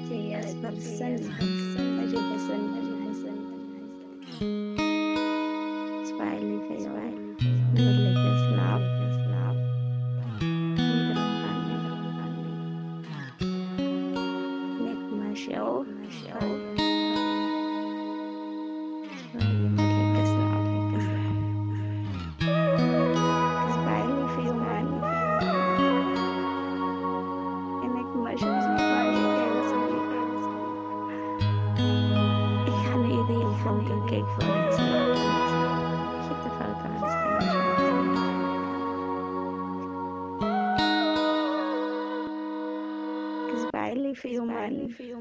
Yes, person. Every person. Smiley kayo. Nag-like na slap. Neck muscle. Smiley nag-like na slap. Smiley kayo man. Neck muscle. Smiley kayo. Ik ga nu iedereen van een cake voor het slap. Giet de foto aan het Smiley kayo man.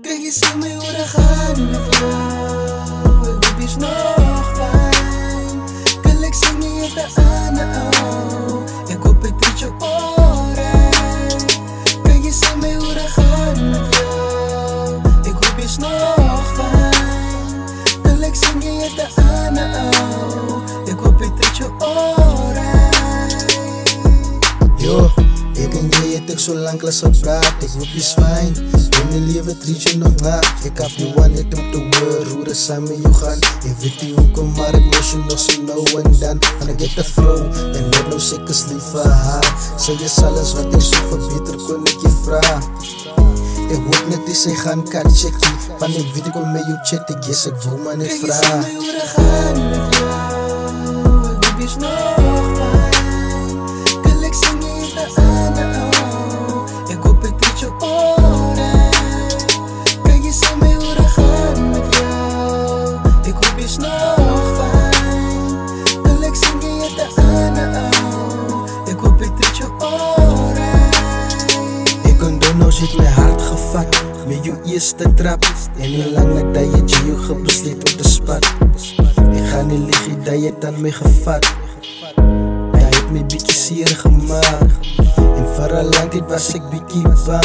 Kagising may hurakan na flow Ibibis nog fijn Kaleksing niya daan na aw Ikupit dicho oray Kagising may hurakan na flow Ibibis nog fijn Kaleksing niya daan na aw Ikupit dicho oray Yo, ik en jij het ik zo lang klas op praat Ik hoop je is fijn In die leven treat je nog na Ik heb je wanneer om te roeren samen je gaan Je weet die hoekom maar ik moest je nog zo nou en dan En ik get the flow En net nou zeker is lief voor haar Zeg je alles wat ik zo verbeter kon ik je vraag Ik hoop net die zij gaan kan checkie Van ik weet ik al met je chat ik yes ik wil maar net vraag Kijk eens in mijn gaan met jou Ik hoop je is nog fijn Kalik zing je de aan de ouw Ik hoop ik treat je oren Kijk eens in mijn gaan met jou Ik hoop je is nog fijn Kalik zing je de aan de ouw Ik hoop ik treat je oren Ik kon doen nou zit mijn hart gevat Met je eerste trap En niet lang nadat je Gio gebesleed op de spat Ik ga niet liggen dat je het aan mij gevat Dat heeft mij bietjie seer gemaakt En voor een lang tijd was ik bietjie bang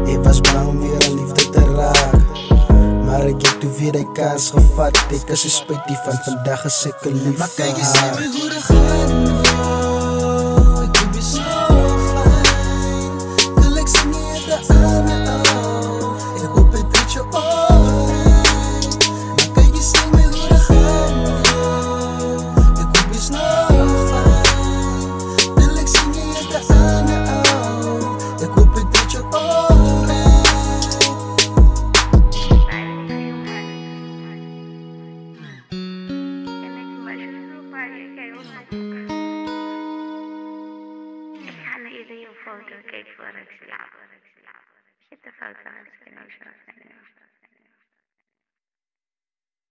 Ik was bang om weer een liefde te raak Maar ik heb toen weer een kans gevat Ik is een spijt die van vandaag is ik een lief Maar kijk eens in mijn goede gaan met jou Ik heb je zo fijn Gelijk zing je de aan de ouw Ik hoop het treat je oren Maar kijk eens in mijn goede gaan met jou Ik hoop je nog fijn Gelijk zing je de aan de ouw Ik hoop het treat je oren Ik ga nu iedereen foto kijken voor het slapen. Zit de foto aan het